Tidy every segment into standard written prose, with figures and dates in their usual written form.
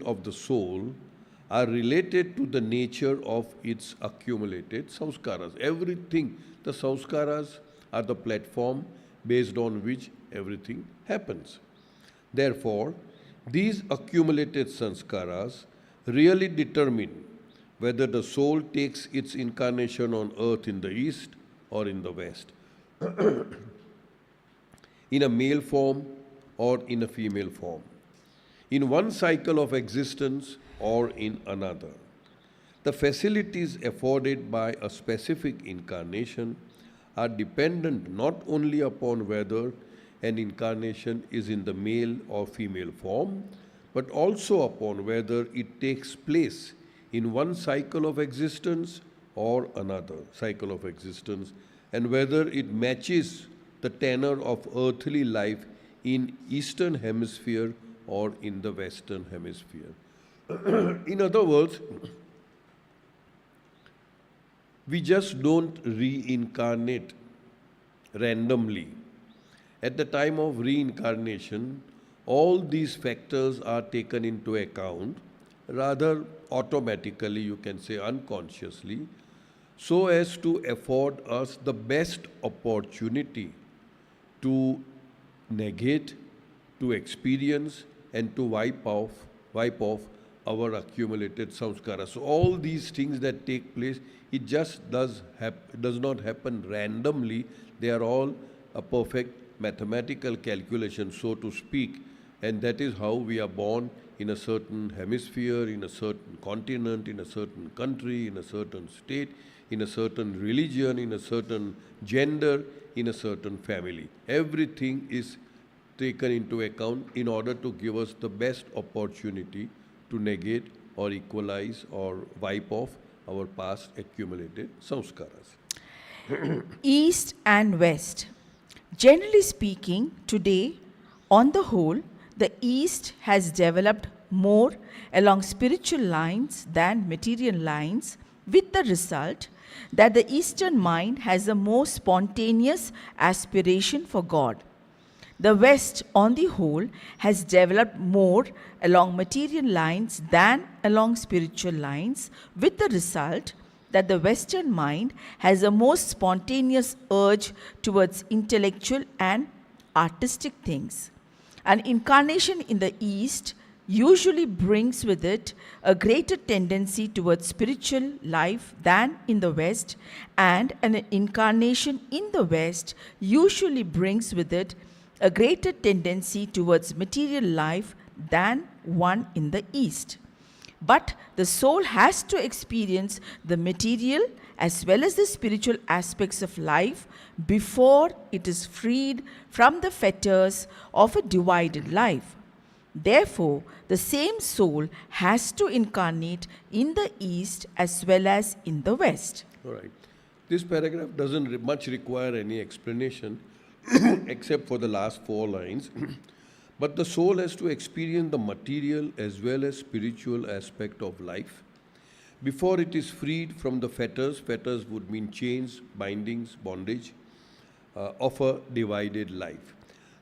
of the soul are related to the nature of its accumulated samskaras. Everything, the samskaras are the platform based on which everything happens. Therefore, these accumulated sanskaras really determine whether the soul takes its incarnation on earth in the east or in the west, in a male form or in a female form, in one cycle of existence or in another. The facilities afforded by a specific incarnation are dependent not only upon whether an incarnation is in the male or female form, but also upon whether it takes place in one cycle of existence or another cycle of existence, and whether it matches the tenor of earthly life in Eastern Hemisphere or in the Western Hemisphere. In other words, we just don't reincarnate randomly. At the time of reincarnation, all these factors are taken into account, rather automatically, you can say unconsciously, so as to afford us the best opportunity to negate, to experience, and to wipe off our accumulated samskara. So all these things that take place, it just does not happen randomly. They are all a perfect mathematical calculation, so to speak, and that is how we are born in a certain hemisphere, in a certain continent, in a certain country, in a certain state, in a certain religion, in a certain gender, in a certain family. Everything is taken into account in order to give us the best opportunity to negate or equalize or wipe off our past accumulated samskaras. East and West. Generally speaking, today, on the whole, the East has developed more along spiritual lines than material lines, with the result that the Eastern mind has a more spontaneous aspiration for God. The West, on the whole, has developed more along material lines than along spiritual lines, with the result that the Western mind has a more spontaneous urge towards intellectual and artistic things. An incarnation in the East usually brings with it a greater tendency towards spiritual life than in the West, and an incarnation in the West usually brings with it a greater tendency towards material life than one in the East. But the soul has to experience the material as well as the spiritual aspects of life before it is freed from the fetters of a divided life. Therefore, the same soul has to incarnate in the East as well as in the West. All right. This paragraph doesn't much require any explanation except for the last 4 lines. But the soul has to experience the material as well as spiritual aspect of life before it is freed from the fetters. Fetters would mean chains, bindings, bondage of a divided life.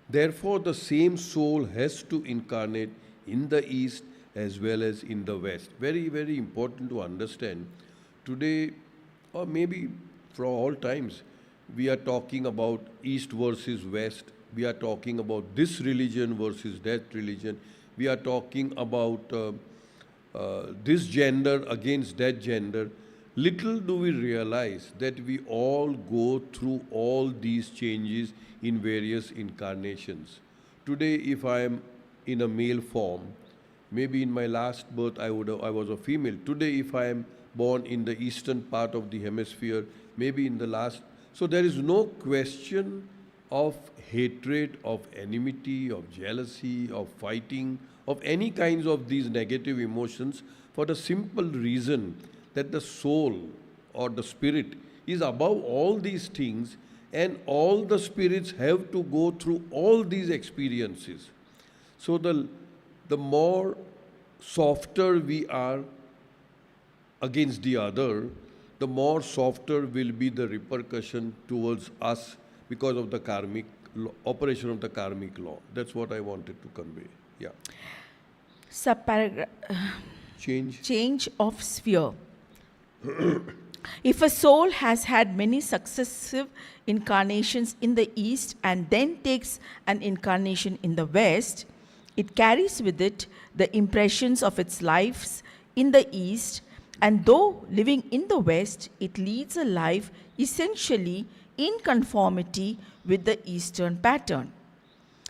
Therefore, the same soul has to incarnate in the East as well as in the West. Very, very important to understand. Today, or maybe for all times, we are talking about East versus West. We are talking about this religion versus that religion. We are talking about this gender against that gender. Little do we realize that we all go through all these changes in various incarnations. Today, if I am in a male form, maybe in my last birth I was a female. Today, if I am born in the eastern part of the hemisphere, maybe in the last. So there is no question of hatred, of enmity, of jealousy, of fighting, of any kinds of these negative emotions, for the simple reason that the soul or the spirit is above all these things, and all the spirits have to go through all these experiences. So the more softer we are against the other, the more softer will be the repercussion towards us because of the karmic operation of the karmic law. That's what I wanted to convey. Yeah. Subparagraph. Change. Change of sphere. If a soul has had many successive incarnations in the East and then takes an incarnation in the West, it carries with it the impressions of its lives in the East, and though living in the West, it leads a life essentially in conformity with the Eastern pattern.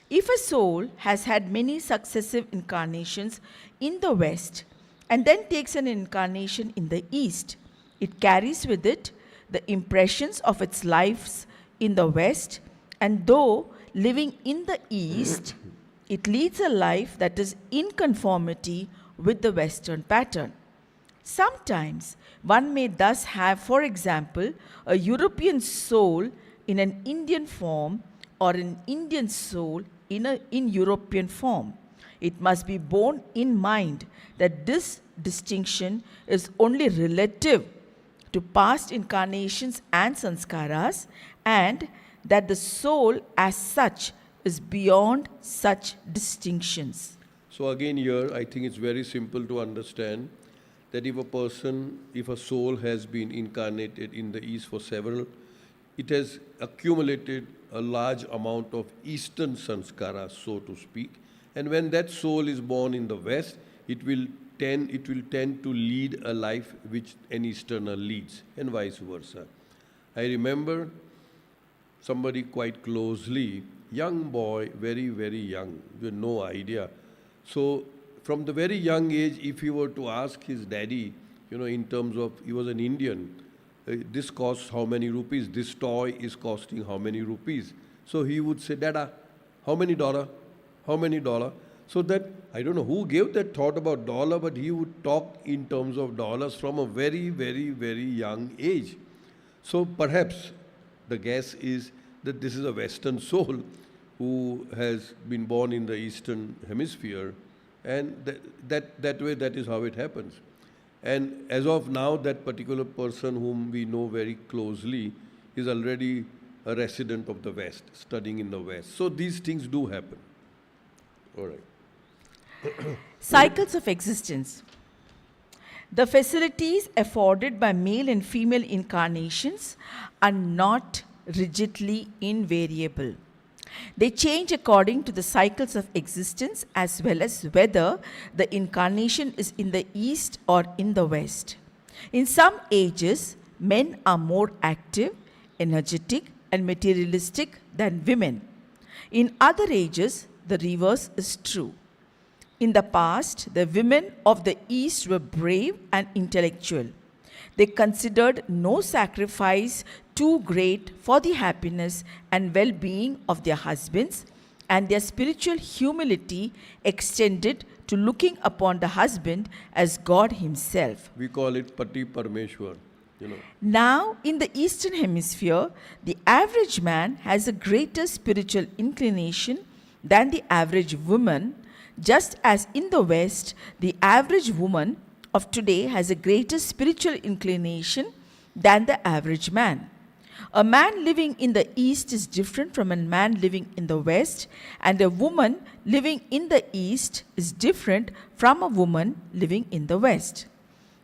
If a soul has had many successive incarnations in the West and then takes an incarnation in the East, it carries with it the impressions of its lives in the West, and though living in the East, it leads a life that is in conformity with the Western pattern. Sometimes one may thus have, for example, a European soul in an Indian form or an Indian soul in European form. It must be borne in mind that this distinction is only relative to past incarnations and sanskaras, and that the soul as such is beyond such distinctions. So again here, I think it's very simple to understand that if a soul has been incarnated in the East for several, it has accumulated a large amount of Eastern sanskaras, so to speak. And when that soul is born in the West, it will tend to lead a life which an Easterner leads, and vice versa. I remember somebody quite closely, young boy, very, very young, with no idea. So from the very young age, if he were to ask his daddy, in terms of, he was an Indian, this costs how many rupees, this toy is costing how many rupees. So he would say, Dada, how many dollar? How many dollar? So that, I don't know who gave that thought about dollar, but he would talk in terms of dollars from a very, very, very young age. So perhaps the guess is that this is a Western soul who has been born in the Eastern hemisphere, and that way, that is how it happens. And as of now, that particular person whom we know very closely is already a resident of the West, studying in the West. So these things do happen. All right. Cycles of existence. The facilities afforded by male and female incarnations are not rigidly invariable. They change according to the cycles of existence as well as whether the incarnation is in the East or in the West. In some ages, men are more active, energetic, and materialistic than women. In other ages, the reverse is true. In the past, the women of the East were brave and intellectual. They considered no sacrifice too great for the happiness and well-being of their husbands, and their spiritual humility extended to looking upon the husband as God himself. We call it Pati Parmeshwar, Now, in the Eastern Hemisphere, the average man has a greater spiritual inclination than the average woman, just as in the West, the average woman of today has a greater spiritual inclination than the average man. A man living in the East is different from a man living in the West, and a woman living in the East is different from a woman living in the West.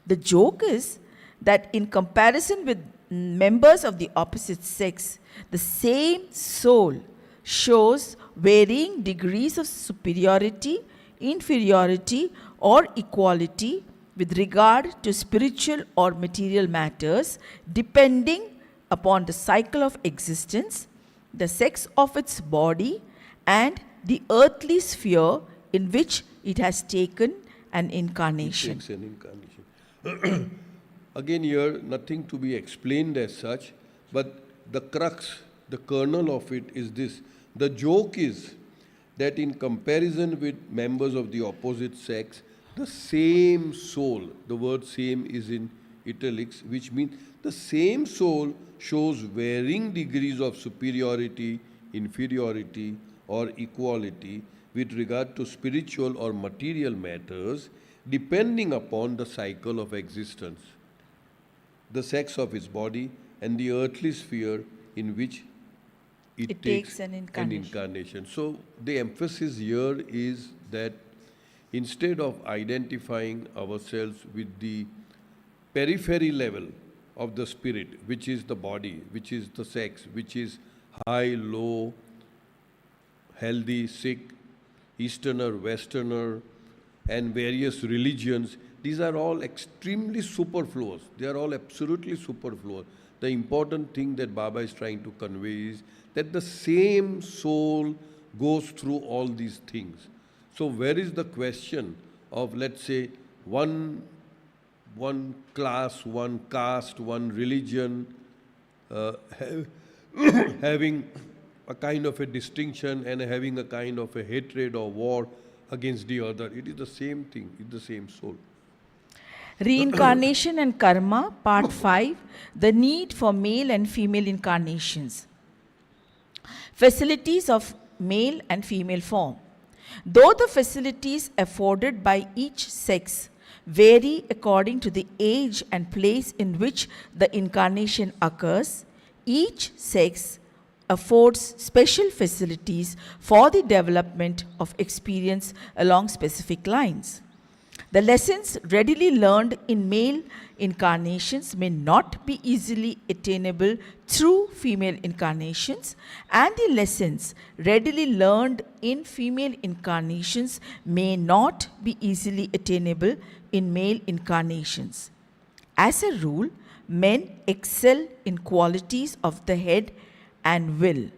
The joke is that in comparison with members of the opposite sex, the same soul shows varying degrees of superiority, inferiority, or equality with regard to spiritual or material matters, depending upon the cycle of existence, the sex of its body, and the earthly sphere in which it has taken an incarnation. It takes an incarnation. Again here, nothing to be explained as such, but the crux, the kernel of it is this. The joke is that in comparison with members of the opposite sex, the same soul, the word same is in italics, which means the same soul shows varying degrees of superiority, inferiority, or equality with regard to spiritual or material matters, depending upon the cycle of existence, the sex of its body, and the earthly sphere in which it takes an incarnation. So the emphasis here is that instead of identifying ourselves with the periphery level of the spirit, which is the body, which is the sex, which is high, low, healthy, sick, Easterner, Westerner, and various religions, these are all extremely superfluous. They are all absolutely superfluous. The important thing that Baba is trying to convey is that the same soul goes through all these things. So where is the question of, let's say, one class, one caste, one religion having a kind of a distinction and having a kind of a hatred or war against the other? It is the same thing, it's the same soul. Reincarnation and Karma, Part 5, the need for male and female incarnations. Facilities of male and female form. Though the facilities afforded by each sex vary according to the age and place in which the incarnation occurs, each sex affords special facilities for the development of experience along specific lines. The lessons readily learned in male incarnations may not be easily attainable through female incarnations, and the lessons readily learned in female incarnations may not be easily attainable in male incarnations. As a rule, men excel in qualities of the head and will.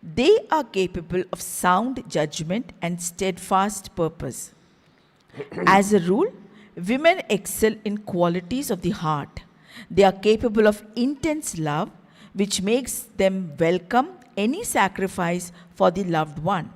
They are capable of sound judgment and steadfast purpose. As a rule, women excel in qualities of the heart. They are capable of intense love, which makes them welcome any sacrifice for the loved one.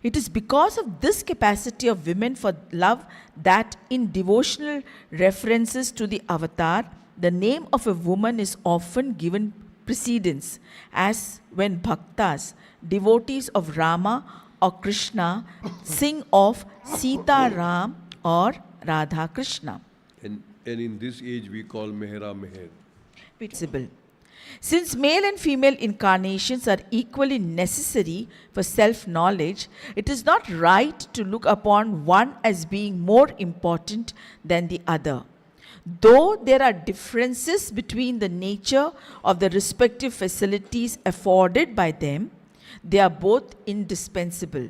It is because of this capacity of women for love that in devotional references to the avatar, the name of a woman is often given precedence, as when bhaktas, devotees of Rama or Krishna, sing of Sita Ram or Radha Krishna. And in this age we call Mehra Meher. Visible. Since male and female incarnations are equally necessary for self-knowledge, it is not right to look upon one as being more important than the other. Though there are differences between the nature of the respective facilities afforded by them, they are both indispensable.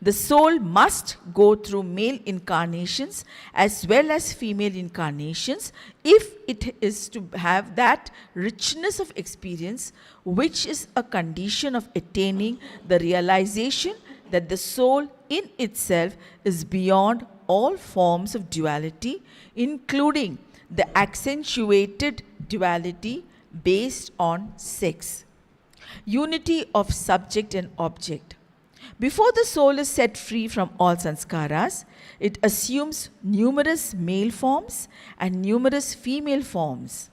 The soul must go through male incarnations as well as female incarnations if it is to have that richness of experience which is a condition of attaining the realization that the soul in itself is beyond all forms of duality, including the accentuated duality based on sex. Unity of subject and object. Before the soul is set free from all sanskaras, it assumes numerous male forms and numerous female forms.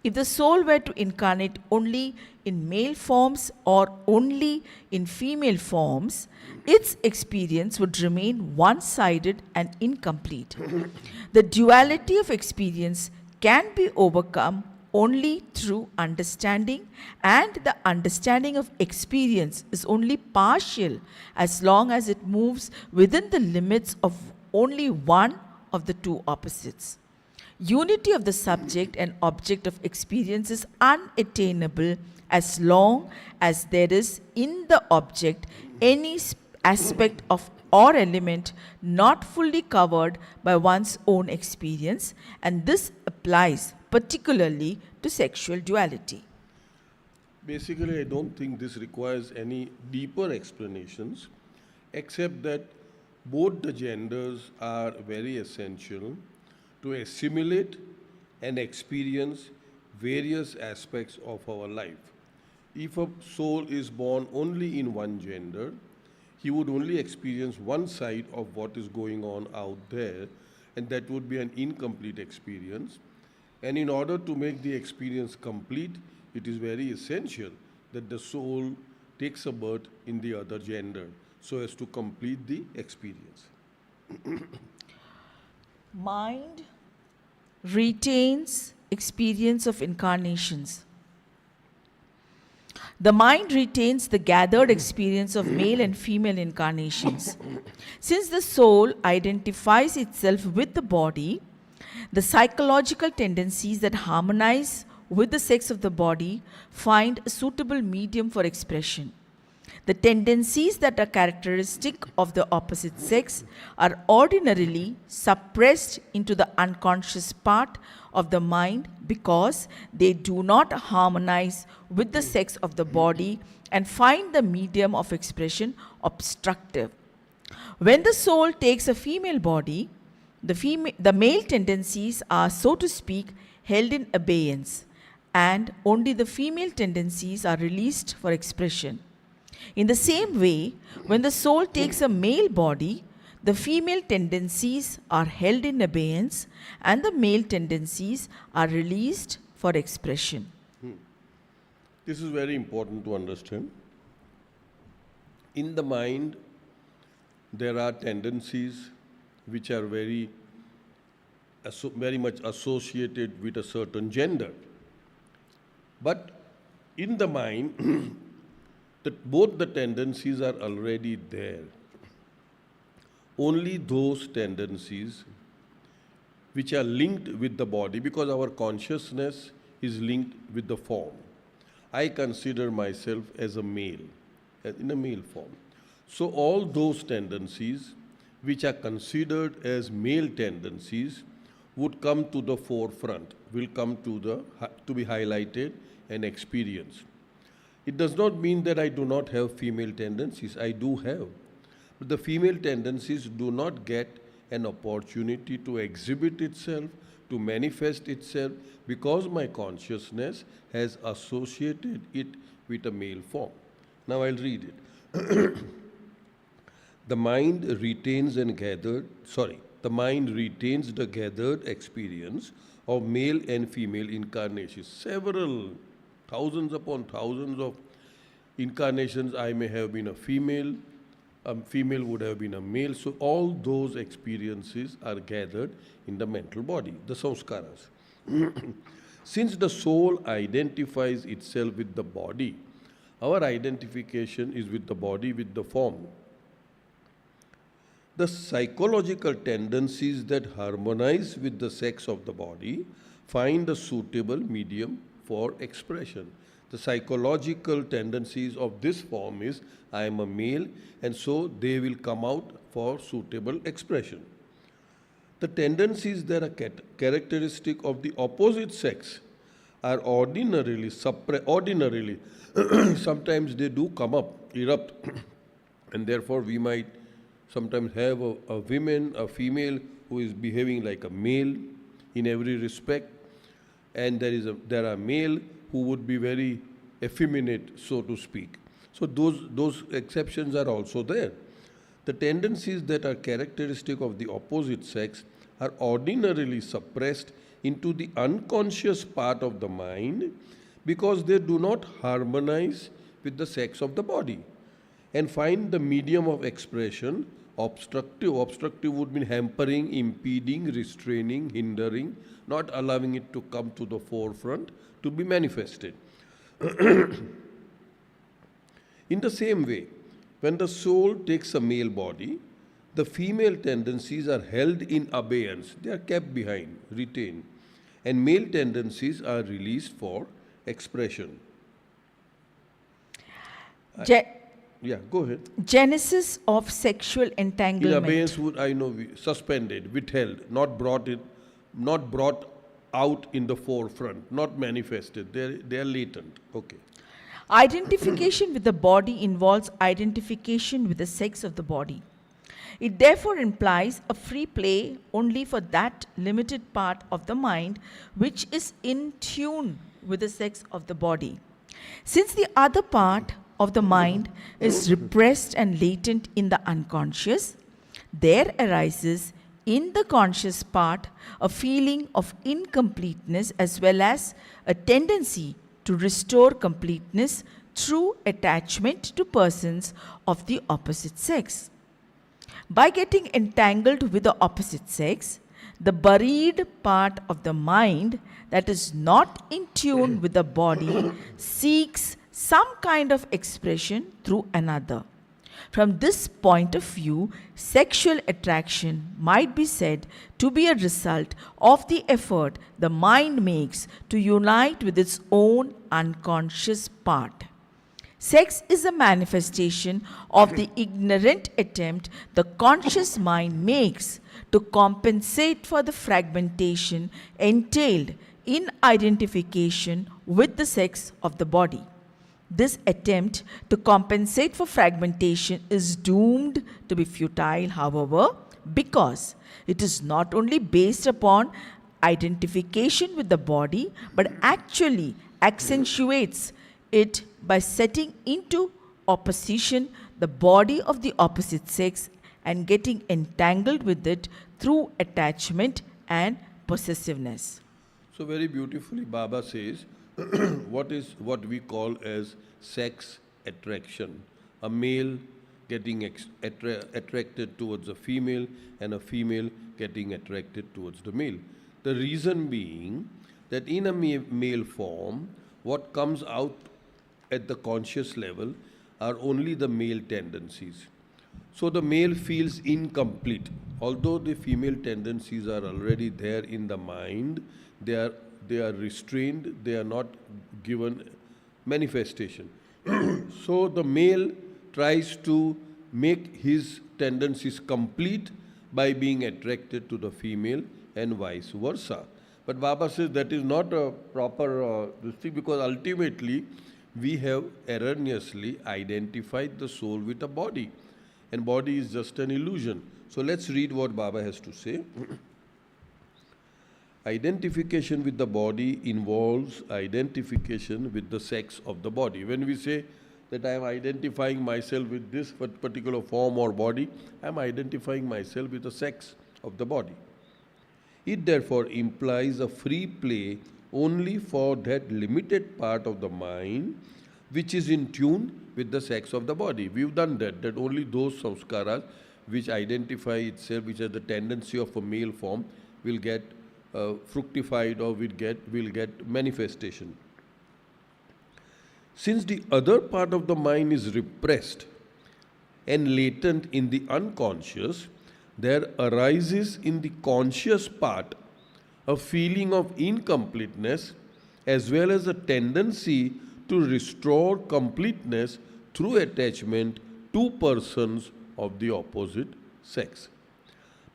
If the soul were to incarnate only in male forms or only in female forms, its experience would remain one-sided and incomplete. The duality of experience can be overcome only through understanding, and the understanding of experience is only partial as long as it moves within the limits of only one of the two opposites. Unity of the subject and object of experience is unattainable as long as there is in the object any aspect of or element not fully covered by one's own experience, and this applies particularly to sexual duality. Basically, I don't think this requires any deeper explanations, except that both the genders are very essential to assimilate and experience various aspects of our life. If a soul is born only in one gender, he would only experience one side of what is going on out there, and that would be an incomplete experience. And in order to make the experience complete, it is very essential that the soul takes a birth in the other gender so as to complete the experience. Mind retains experience of incarnations. The mind retains the gathered experience of male and female incarnations. Since the soul identifies itself with the body, the psychological tendencies that harmonize with the sex of the body find a suitable medium for expression. The tendencies that are characteristic of the opposite sex are ordinarily suppressed into the unconscious part of the mind because they do not harmonize with the sex of the body and find the medium of expression obstructive. When the soul takes a female body, the male tendencies are, so to speak, held in abeyance, and only the female tendencies are released for expression. In the same way, when the soul takes a male body, the female tendencies are held in abeyance and the male tendencies are released for expression. This is very important to understand. In the mind, there are tendencies which are very much associated with a certain gender. But in the mind, both the tendencies are already there. Only those tendencies which are linked with the body, because our consciousness is linked with the form. I consider myself as a male, in a male form. So all those tendencies which are considered as male tendencies would come to the forefront, will come to be highlighted and experienced. It does not mean that I do not have female tendencies. I do have. But the female tendencies do not get an opportunity to exhibit itself, to manifest itself, because my consciousness has associated it with a male form. Now I'll read it. The mind retains the gathered experience of male and female incarnations. Several thousands upon thousands of incarnations I may have been a female would have been a male. So all those experiences are gathered in the mental body, the samskaras. Since the soul identifies itself with the body, our identification is with the body, with the form. The psychological tendencies that harmonize with the sex of the body find a suitable medium for expression. The psychological tendencies of this form is, I am a male, and so they will come out for suitable expression. The tendencies that are characteristic of the opposite sex are ordinarily sometimes they do come up, erupt, and therefore we might sometimes have a female who is behaving like a male in every respect, and there are male who would be very effeminate, so to speak. So those exceptions are also there. The tendencies that are characteristic of the opposite sex are ordinarily suppressed into the unconscious part of the mind because they do not harmonize with the sex of the body and find the medium of expression obstructive. Obstructive would mean hampering, impeding, restraining, hindering, not allowing it to come to the forefront to be manifested. In the same way, when the soul takes a male body, the female tendencies are held in abeyance. They are kept behind, retained. And male tendencies are released for expression. Yeah, go ahead. Genesis of sexual entanglement. In abeyance would, suspended, withheld, not brought out in the forefront, not manifested. They are latent. Okay. Identification with the body involves identification with the sex of the body. It therefore implies a free play only for that limited part of the mind which is in tune with the sex of the body. Since the other part of the mind is repressed and latent in the unconscious, there arises in the conscious part a feeling of incompleteness as well as a tendency to restore completeness through attachment to persons of the opposite sex. By getting entangled with the opposite sex, the buried part of the mind that is not in tune with the body seeks some kind of expression through another. From this point of view, sexual attraction might be said to be a result of the effort the mind makes to unite with its own unconscious part. Sex is a manifestation of the ignorant attempt the conscious mind makes to compensate for the fragmentation entailed in identification with the sex of the body. This attempt to compensate for fragmentation is doomed to be futile, however, because it is not only based upon identification with the body but actually accentuates it by setting into opposition the body of the opposite sex and getting entangled with it through attachment and possessiveness. So very beautifully Baba says what we call as sex attraction. A male getting attracted towards a female and a female getting attracted towards the male. The reason being that in a male form, what comes out at the conscious level are only the male tendencies. So the male feels incomplete. Although the female tendencies are already there in the mind, they are restrained, they are not given manifestation. So the male tries to make his tendencies complete by being attracted to the female and vice versa. But Baba says that is not a proper thing, because ultimately we have erroneously identified the soul with a body, and body is just an illusion. So let's read what Baba has to say. Identification with the body involves identification with the sex of the body. When we say that I am identifying myself with this particular form or body, I am identifying myself with the sex of the body. It therefore implies a free play only for that limited part of the mind which is in tune with the sex of the body. We've done that only those samskaras which identify itself, which has the tendency of a male form, will get fructified or will get manifestation. Since the other part of the mind is repressed and latent in the unconscious, there arises in the conscious part a feeling of incompleteness as well as a tendency to restore completeness through attachment to persons of the opposite sex.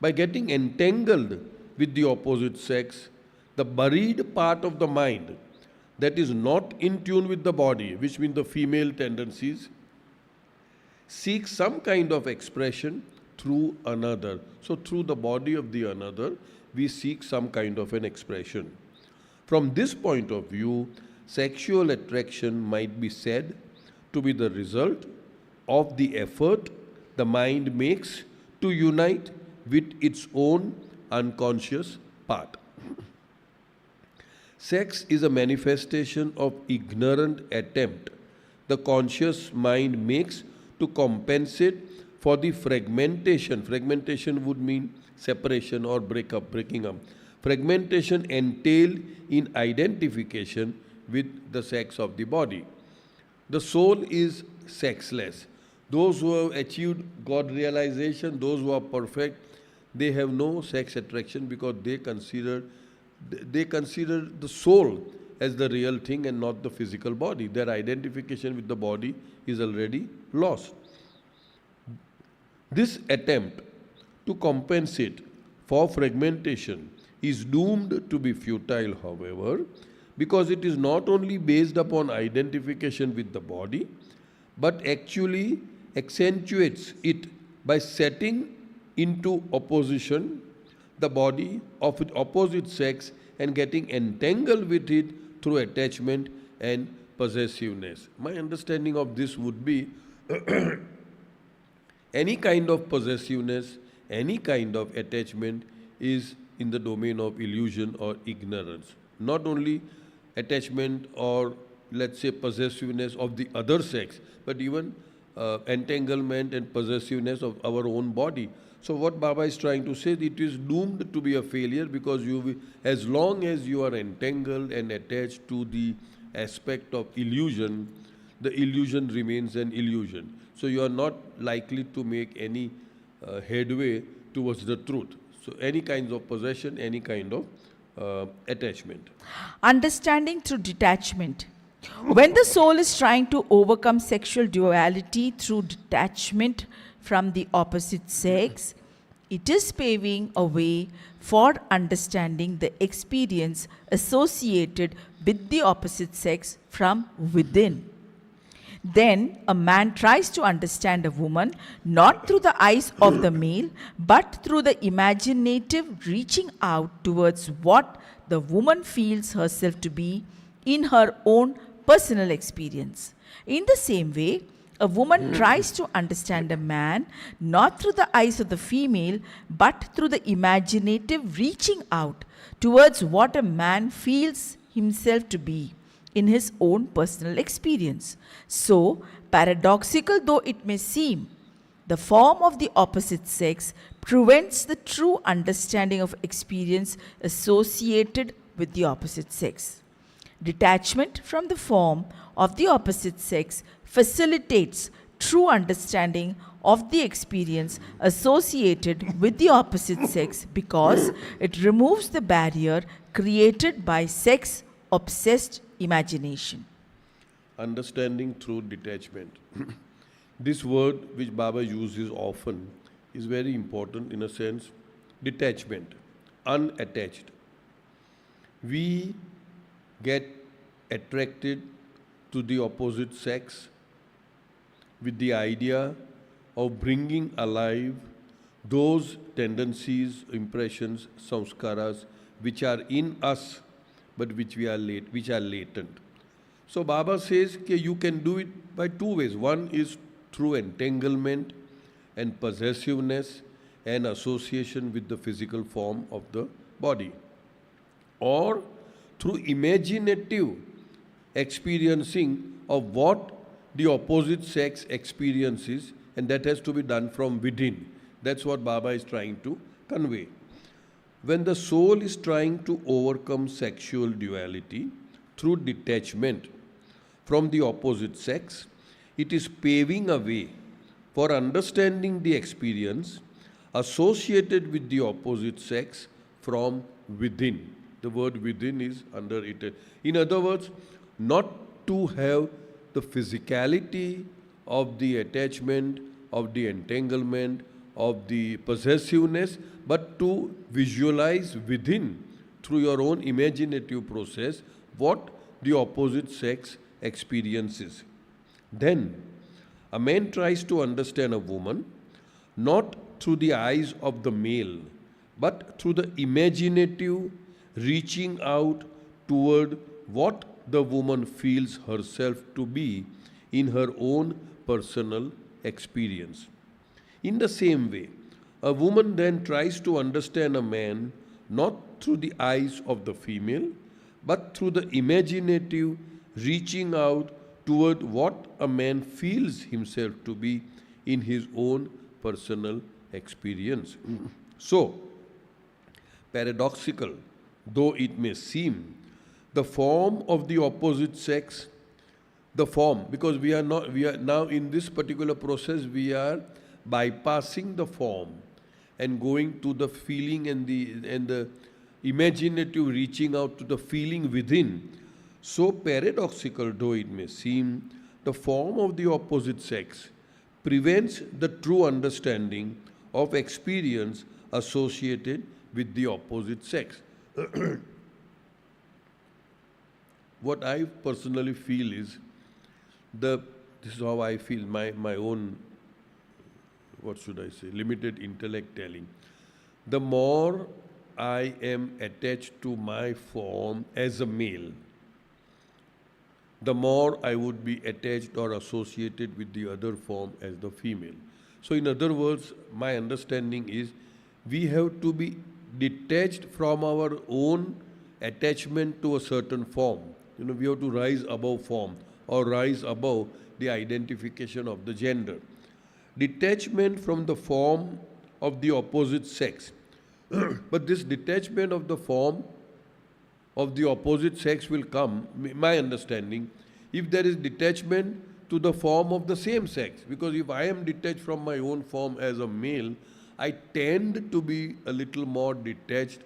By getting entangled with the opposite sex, the buried part of the mind that is not in tune with the body, which means the female tendencies, seeks some kind of expression through another. So through the body of the another, we seek some kind of an expression. From this point of view, sexual attraction might be said to be the result of the effort the mind makes to unite with its own unconscious part. Sex is a manifestation of ignorant attempt the conscious mind makes to compensate for the fragmentation. Fragmentation would mean separation or breaking up. Fragmentation entailed in identification with the sex of the body. The soul is sexless. Those who have achieved God realization, those who are perfect, they have no sex attraction because they consider the soul as the real thing and not the physical body. Their identification with the body is already lost. This attempt to compensate for fragmentation is doomed to be futile, however, because it is not only based upon identification with the body, but actually accentuates it by setting into opposition the body of the opposite sex and getting entangled with it through attachment and possessiveness. My understanding of this would be any kind of possessiveness, any kind of attachment is in the domain of illusion or ignorance. Not only attachment or let's say possessiveness of the other sex, but even entanglement and possessiveness of our own body. So what Baba is trying to say, it is doomed to be a failure because as long as you are entangled and attached to the aspect of illusion, the illusion remains an illusion. So you are not likely to make any headway towards the truth. So any kinds of possession, any kind of attachment. Understanding through detachment. When the soul is trying to overcome sexual duality through detachment from the opposite sex, it is paving a way for understanding the experience associated with the opposite sex from within. Then a man tries to understand a woman not through the eyes of the male, but through the imaginative reaching out towards what the woman feels herself to be in her own personal experience. In the same way, a woman tries to understand a man not through the eyes of the female, but through the imaginative reaching out towards what a man feels himself to be in his own personal experience. So, paradoxical though it may seem, the form of the opposite sex prevents the true understanding of experience associated with the opposite sex. Detachment from the form of the opposite sex facilitates true understanding of the experience associated with the opposite sex because it removes the barrier created by sex obsessed imagination. Understanding through detachment. This word, which Baba uses often, is very important in a sense. Detachment, unattached. We get attracted to the opposite sex with the idea of bringing alive those tendencies, impressions, samskaras which are in us but which are latent. So Baba says that you can do it by two ways. One is through entanglement and possessiveness and association with the physical form of the body, or through imaginative experiencing of what the opposite sex experiences, and that has to be done from within. That's what Baba is trying to convey. When the soul is trying to overcome sexual duality through detachment from the opposite sex, it is paving a way for understanding the experience associated with the opposite sex from within. The word within is under it. In other words, not to have the physicality of the attachment, of the entanglement, of the possessiveness, but to visualize within, through your own imaginative process, what the opposite sex experiences. Then, a man tries to understand a woman not through the eyes of the male, but through the imaginative reaching out toward what the woman feels herself to be in her own personal experience. In the same way, a woman then tries to understand a man not through the eyes of the female, but through the imaginative reaching out toward what a man feels himself to be in his own personal experience. So, paradoxical though it may seem, the form of the opposite sex, the form, because we are now in this particular process, we are bypassing the form and going to the feeling and the imaginative reaching out to the feeling within. So paradoxical though it may seem, the form of the opposite sex prevents the true understanding of experience associated with the opposite sex. What I personally feel is, this is how I feel, my own, what should I say, limited intellect telling. The more I am attached to my form as a male, the more I would be attached or associated with the other form as the female. So in other words, my understanding is we have to be detached from our own attachment to a certain form. We have to rise above form or rise above the identification of the gender. Detachment from the form of the opposite sex. But this detachment of the form of the opposite sex will come, my understanding, if there is detachment to the form of the same sex. Because if I am detached from my own form as a male, I tend to be a little more detached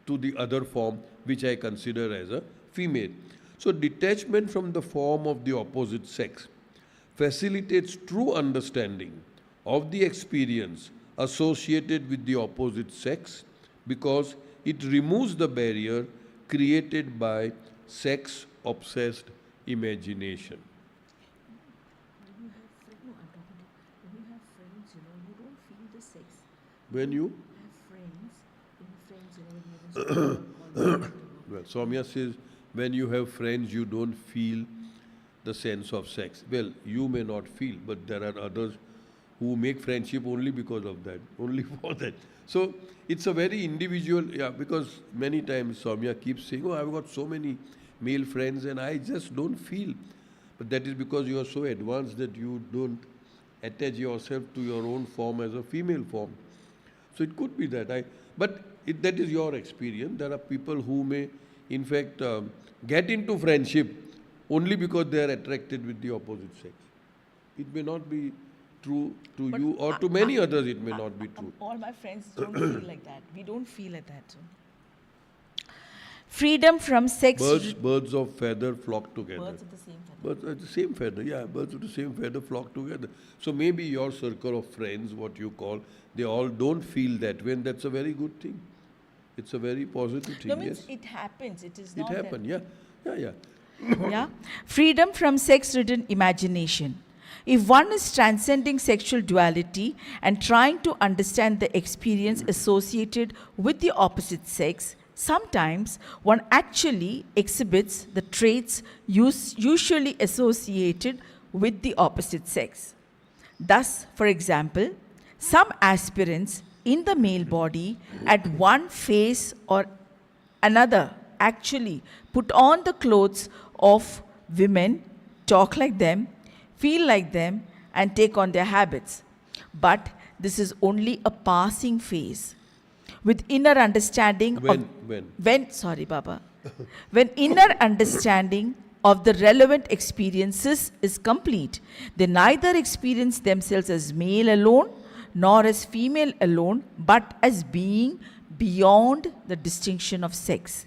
to the other form which I consider as a female. So detachment from the form of the opposite sex facilitates true understanding of the experience associated with the opposite sex because it removes the barrier created by sex obsessed imagination. When you have friends, you don't feel the sex. When you Have friends, Well, Soumya says, when you have friends, you don't feel the sense of sex. Well, you may not feel, but there are others who make friendship only because of that, only for that. So it's a very individual, yeah, because many times Soumya keeps saying, oh, I've got so many male friends and I just don't feel. But that is because you are so advanced that you don't attach yourself to your own form as a female form. So it could be that. That is your experience. There are people who may, in fact, get into friendship only because they are attracted with the opposite sex. It may not be true to you, or to many others it may not be true. all my friends don't feel like that. We don't feel like that. Freedom from sex. Birds of feather flock together. Birds of the same feather. Birds of the same feather, yeah. Birds of the same feather flock together. So maybe your circle of friends, what you call, they all don't feel that way, and that's a very good thing. It's a very positive thing. No, means yes. it happens. It is It not happened, yeah. Yeah. Freedom from sex-ridden imagination. If one is transcending sexual duality and trying to understand the experience associated with the opposite sex, sometimes one actually exhibits the traits usually associated with the opposite sex. Thus, for example, some aspirants in the male body at one phase or another actually put on the clothes of women, talk like them, feel like them, and take on their habits. But this is only a passing phase. With inner understanding when inner understanding of the relevant experiences is complete, they neither experience themselves as male alone nor as female alone, but as being beyond the distinction of sex.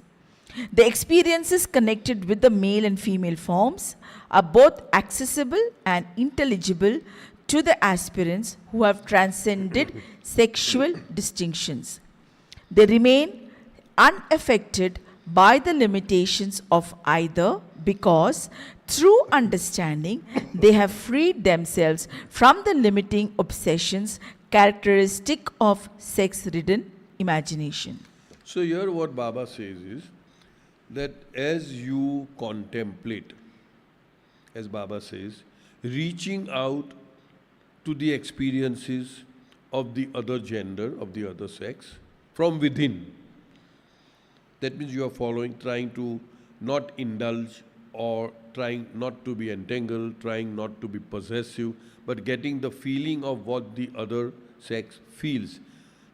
The experiences connected with the male and female forms are both accessible and intelligible to the aspirants who have transcended sexual distinctions. They remain unaffected by the limitations of either because through understanding they have freed themselves from the limiting obsessions characteristic of sex-ridden imagination. So here what Baba says is that as you contemplate, as Baba says, reaching out to the experiences of the other gender, of the other sex, from within. That means you are following, trying to not indulge or trying not to be entangled, trying not to be possessive, but getting the feeling of what the other sex feels.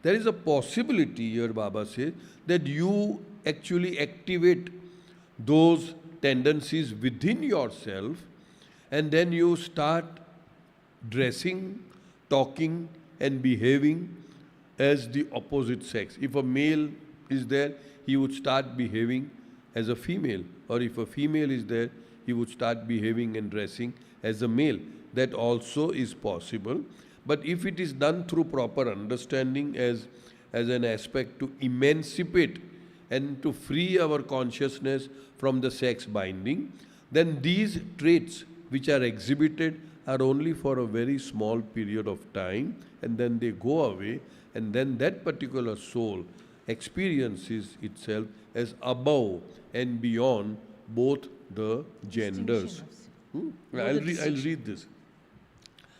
There is a possibility here, Baba says, that you actually activate those tendencies within yourself, and then you start dressing, talking, and behaving as the opposite sex. If a male is there, he would start behaving as a female, or if a female is there, he would start behaving and dressing as a male. That also is possible. But if it is done through proper understanding as an aspect to emancipate and to free our consciousness from the sex binding, then these traits which are exhibited are only for a very small period of time, and then they go away, and then that particular soul experiences itself as above and beyond both the genders. I'll read this.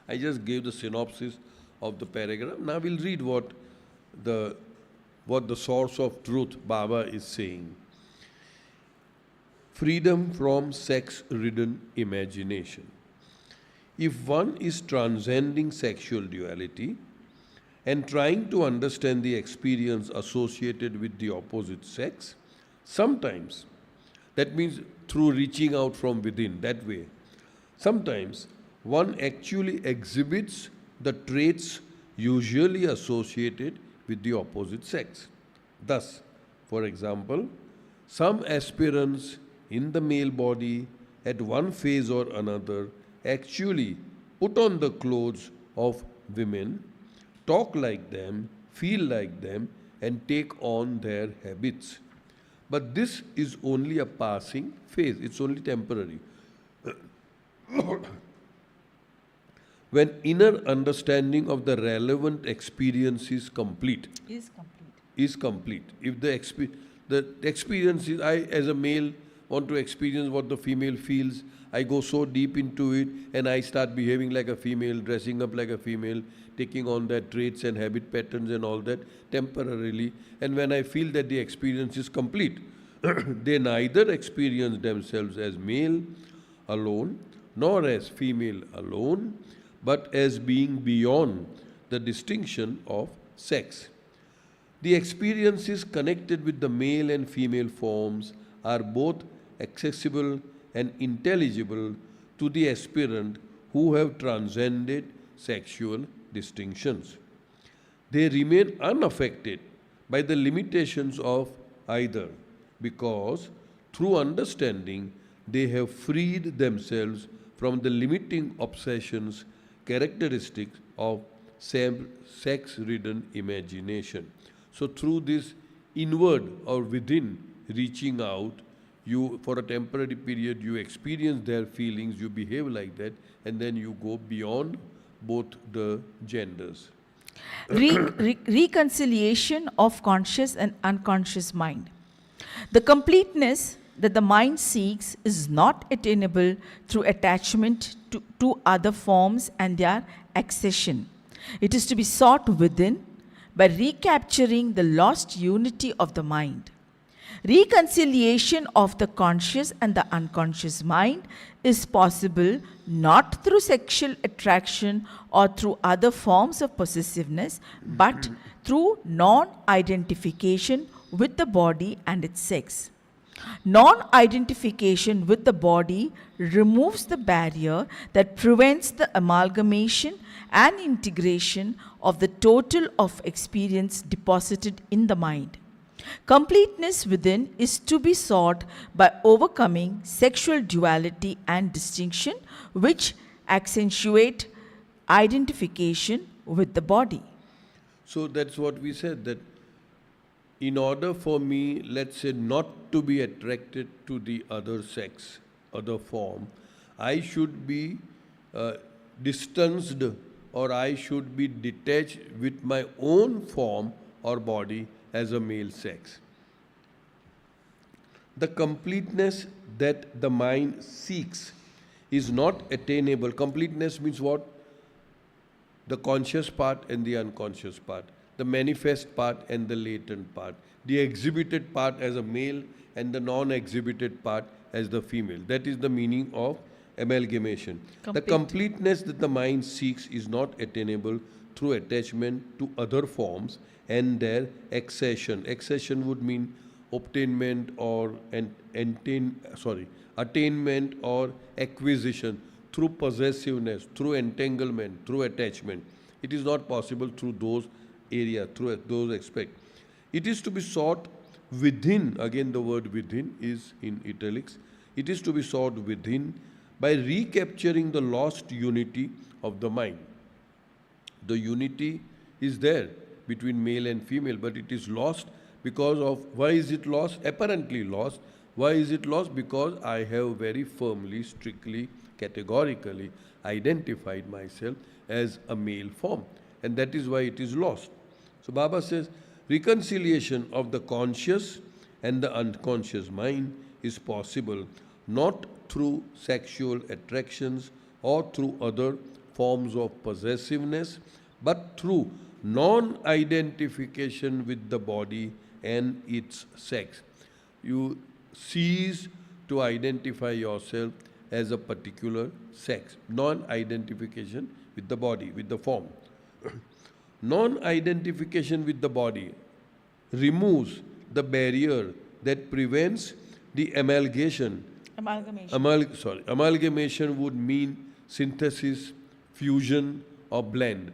I just gave the synopsis of the paragraph. Now we'll read what the source of truth Baba is saying. Freedom from sex-ridden imagination. If one is transcending sexual duality and trying to understand the experience associated with the opposite sex, sometimes That means through reaching out from within, that way. Sometimes one actually exhibits the traits usually associated with the opposite sex. Thus, for example, some aspirants in the male body at one phase or another actually put on the clothes of women, talk like them, feel like them, and take on their habits. But this is only a passing phase, it's only temporary. When inner understanding of the relevant experience is complete, if the experience is, I as a male want to experience what the female feels, I go so deep into it and I start behaving like a female, dressing up like a female, taking on their traits and habit patterns and all that temporarily. And when I feel that the experience is complete, they neither experience themselves as male alone nor as female alone, but as being beyond the distinction of sex. The experiences connected with the male and female forms are both accessible and intelligible to the aspirant who have transcended sexual distinctions. They remain unaffected by the limitations of either, because through understanding they have freed themselves from the limiting obsessions characteristics of sex-ridden imagination. So through this inward or within reaching out, you for a temporary period you experience their feelings, you behave like that, and then you go beyond both the genders. Reconciliation of conscious and unconscious mind. The completeness that the mind seeks is not attainable through attachment to other forms and their accession. It is to be sought within by recapturing the lost unity of the mind. Reconciliation of the conscious and the unconscious mind is possible not through sexual attraction or through other forms of possessiveness, but through non-identification with the body and its sex. Non-identification with the body removes the barrier that prevents the amalgamation and integration of the total of experience deposited in the mind. Completeness within is to be sought by overcoming sexual duality and distinction, which accentuate identification with the body. So that's what we said, that in order for me, let's say, not to be attracted to the other sex, other form, I should be distanced, or I should be detached with my own form or body as a male sex. The completeness that the mind seeks is not attainable. Completeness means what? The conscious part and the unconscious part, the manifest part and the latent part, the exhibited part as a male and the non-exhibited part as the female. That is the meaning of amalgamation. The completeness that the mind seeks is not attainable through attachment to other forms and their accession. Accession would mean obtainment or attainment or acquisition through possessiveness, through entanglement, through attachment. It is not possible through those areas, through those aspects. It is to be sought within, again the word within is in italics, it is to be sought within by recapturing the lost unity of the mind. The unity is there between male and female, but it is lost because of, why is it lost? Apparently lost. Why is it lost? Because I have very firmly, strictly, categorically identified myself as a male form, and that is why it is lost. So Baba says, reconciliation of the conscious and the unconscious mind is possible not through sexual attractions or through other forms of possessiveness, but through non-identification with the body and its sex. You cease to identify yourself as a particular sex. Non-identification with the body, with the form. Non-identification with the body removes the barrier that prevents the amalgamation. Amalgamation. Amalgamation would mean synthesis, fusion, or blend.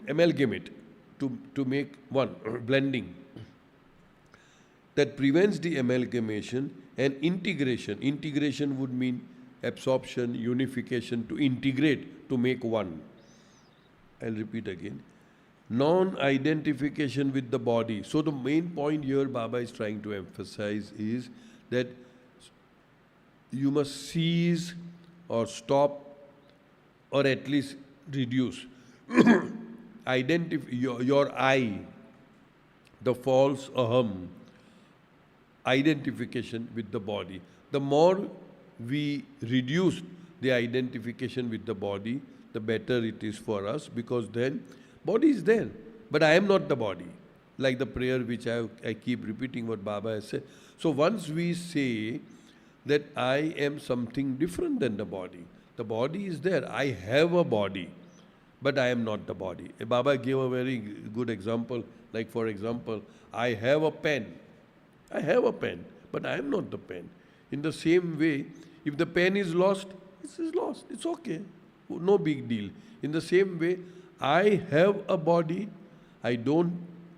Amalgamate, to make one, blending. That prevents the amalgamation and integration. Integration would mean absorption, unification, to integrate, to make one. I'll repeat again. Non-identification with the body. So the main point here Baba is trying to emphasize is that you must cease or stop or at least reduce. Your I, the false aham, identification with the body. The more we reduce the identification with the body, the better it is for us, because then body is there, but I am not the body. Like the prayer which I keep repeating what Baba has said. So once we say that I am something different than the body is there. I have a body, but I am not the body. Baba gave a very good example. Like for example, I have a pen, but I am not the pen. In the same way, if the pen is lost, it is lost. It's okay. No big deal. In the same way, I have a body. I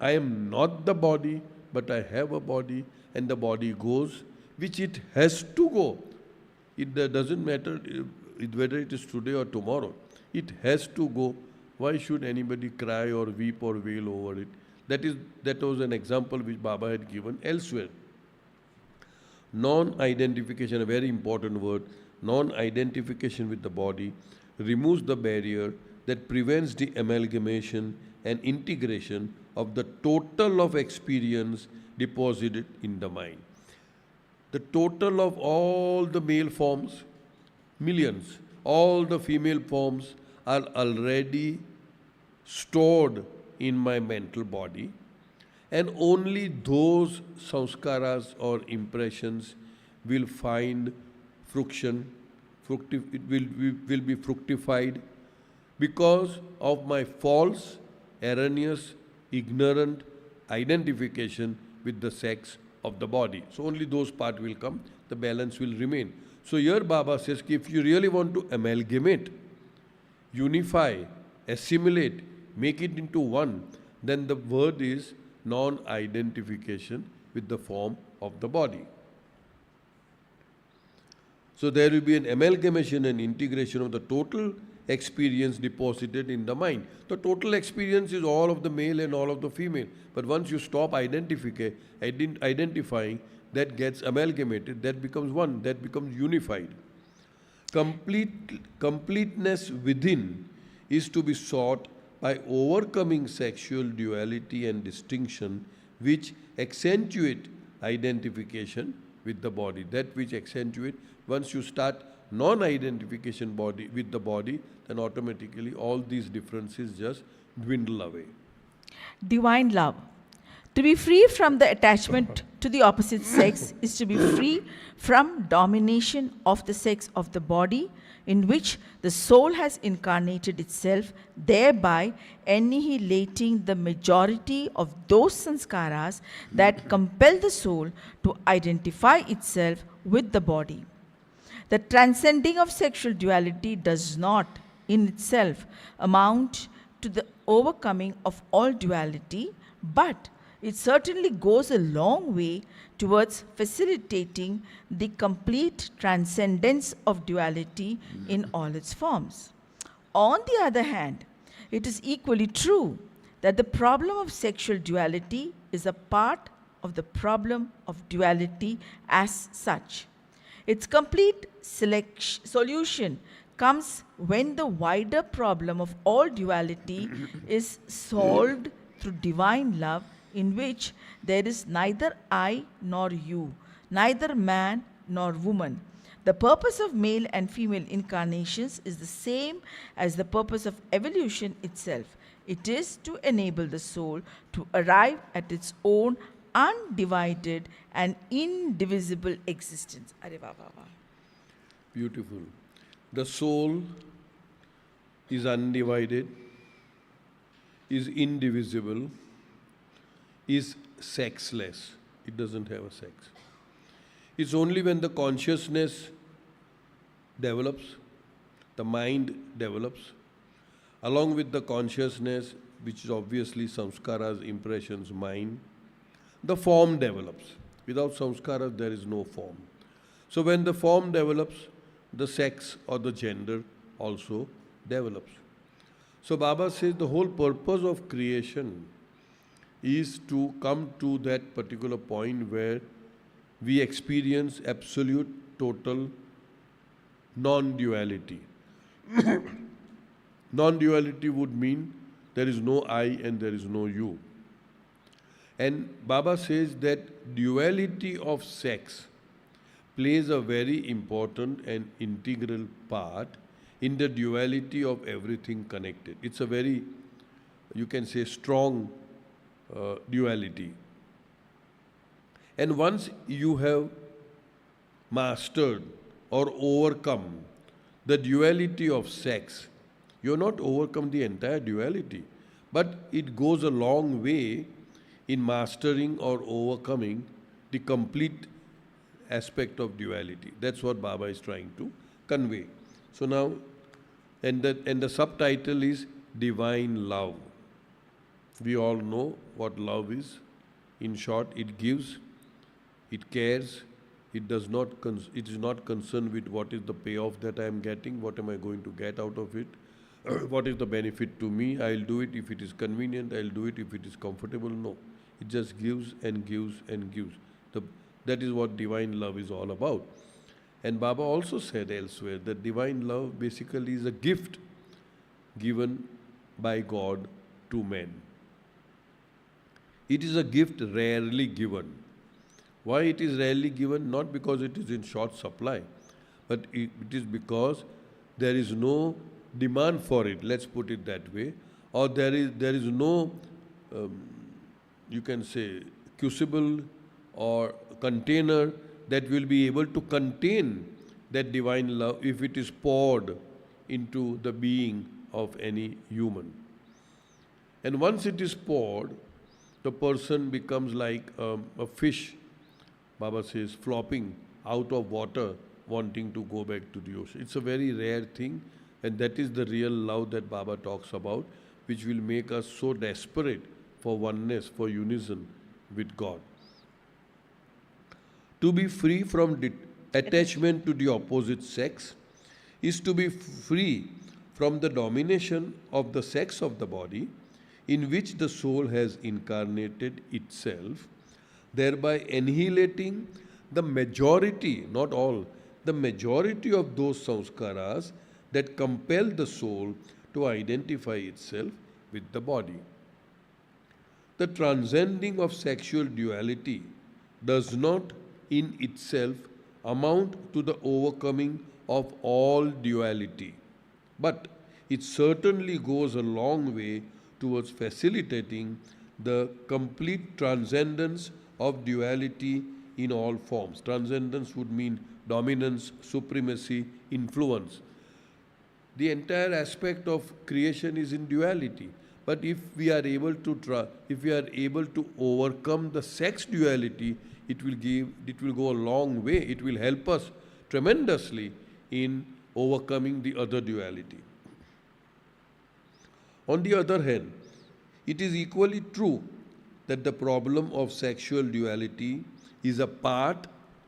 am not the body, but I have a body, and the body goes, which it has to go. It doesn't matter whether it is today or tomorrow. It has to go. Why should anybody cry or weep or wail over it? That was an example which Baba had given elsewhere. Non-identification, a very important word, non-identification with the body removes the barrier that prevents the amalgamation and integration of the total of experience deposited in the mind. The total of all the male forms, millions, all the female forms are already stored in my mental body, and only those samskaras or impressions will find fruition, it will be fructified because of my false, erroneous, ignorant identification with the sex of the body. So only those parts will come, the balance will remain. So here Baba says, if you really want to amalgamate, unify, assimilate, make it into one, then the word is non-identification with the form of the body. So there will be an amalgamation and integration of the total experience deposited in the mind. The total experience is all of the male and all of the female. But once you stop identifying, that gets amalgamated, that becomes one, that becomes unified. Completeness within is to be sought by overcoming sexual duality and distinction, which accentuate identification with the body. That which accentuate, once you start non-identification with the body, then automatically all these differences just dwindle away. Divine love. To be free from the attachment to the opposite sex is to be free from domination of the sex of the body in which the soul has incarnated itself, thereby annihilating the majority of those sanskaras that compel the soul to identify itself with the body. The transcending of sexual duality does not, in itself, amount to the overcoming of all duality, but it certainly goes a long way towards facilitating the complete transcendence of duality in all its forms. On the other hand, it is equally true that the problem of sexual duality is a part of the problem of duality as such. Its complete solution comes when the wider problem of all duality is solved through divine love, in which there is neither I nor you, neither man nor woman. The purpose of male and female incarnations is the same as the purpose of evolution itself. It is to enable the soul to arrive at its own undivided and indivisible existence. Beautiful. The soul is undivided, is indivisible, is sexless. It doesn't have a sex. It's only when the consciousness develops, the mind develops, along with the consciousness, which is obviously samskaras, impressions, mind, the form develops. Without samskaras, there is no form. So when the form develops, the sex or the gender also develops. So Baba says the whole purpose of creation is to come to that particular point where we experience absolute, total non-duality. Non-duality would mean there is no I and there is no you. And Baba says that duality of sex plays a very important and integral part in the duality of everything connected. It's a very, you can say, strong duality. And once you have mastered or overcome the duality of sex, you have not overcome the entire duality, but it goes a long way in mastering or overcoming the complete aspect of duality. That's what Baba is trying to convey. So now, and the subtitle is Divine Love. We all know what love is. In short, it gives, it cares, it is not concerned with what is the payoff that I am getting, what am I going to get out of it, what is the benefit to me. I'll do it if it is convenient, I'll do it if it is comfortable. No, it just gives and gives and gives. That is what divine love is all about. And Baba also said elsewhere that divine love basically is a gift given by God to men. It is a gift rarely given. Why it is rarely given? Not because it is in short supply, but it is because there is no demand for it, let's put it that way, or there is no, you can say, crucible or container that will be able to contain that divine love if it is poured into the being of any human. And once it is poured, the person becomes like a fish, Baba says, flopping out of water, wanting to go back to the ocean. It's a very rare thing, and that is the real love that Baba talks about, which will make us so desperate for oneness, for unison with God. To be free from attachment to the opposite sex is to be free from the domination of the sex of the body in which the soul has incarnated itself, thereby annihilating the majority, not all, the majority of those samskaras that compel the soul to identify itself with the body. The transcending of sexual duality does not in itself amount to the overcoming of all duality, but it certainly goes a long way towards facilitating the complete transcendence of duality in all forms. Transcendence would mean dominance, supremacy, influence. The entire aspect of creation is in duality. But if we are able to overcome the sex duality, it will go a long way. It will help us tremendously in overcoming the other duality. On the other hand, it is equally true that the problem of sexual duality is a part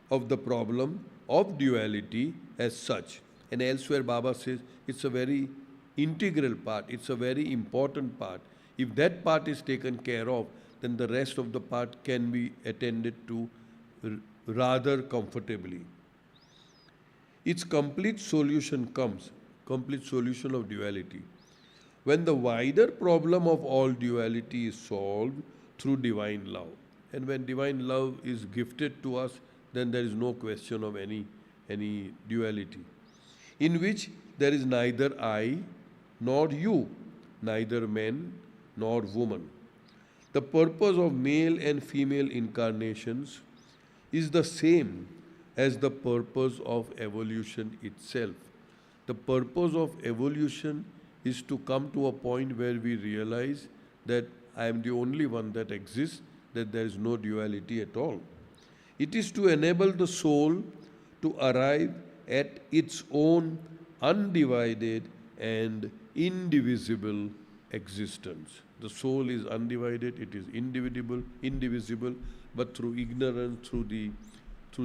of the problem of duality as such. And elsewhere Baba says it's a very integral part, it's a very important part. If that part is taken care of, then the rest of the part can be attended to rather comfortably. Its complete solution of duality, when the wider problem of all duality is solved through divine love. And when divine love is gifted to us, then there is no question of any duality, in which there is neither I nor you, neither man nor woman. The purpose of male and female incarnations is the same as the purpose of evolution itself. The purpose of evolution is to come to a point where we realize that I am the only one that exists, that there is no duality at all. It is to enable the soul to arrive at its own undivided and indivisible existence. The soul is undivided, it is indivisible, but through ignorance, through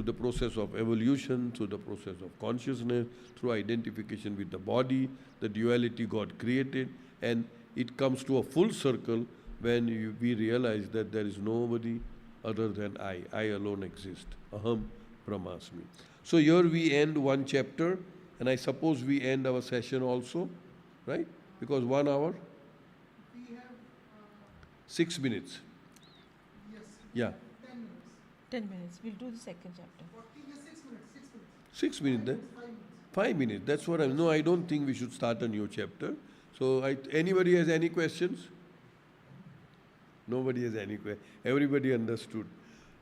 the process of evolution, through the process of consciousness, through identification with the body, the duality God created, and it comes to a full circle when we realize that there is nobody other than I alone exist. Aham Brahmasmi. So here we end one chapter, and I suppose we end our session also, right? Because 1 hour? We have 6 minutes. yes, Yeah. 10 minutes. 10 minutes. We'll do the second chapter. 40, yes, 6 minutes. 6 minutes. 6 minutes then? 5 minutes. 5 minutes. That's what I no. I don't think we should start a new chapter. So, anybody has any questions? Nobody has any question. Everybody understood.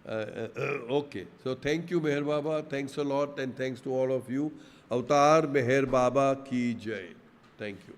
Okay. So, thank you, Meher Baba. Thanks a lot, and thanks to all of you. Avatar Meher Baba ki jai. Thank you.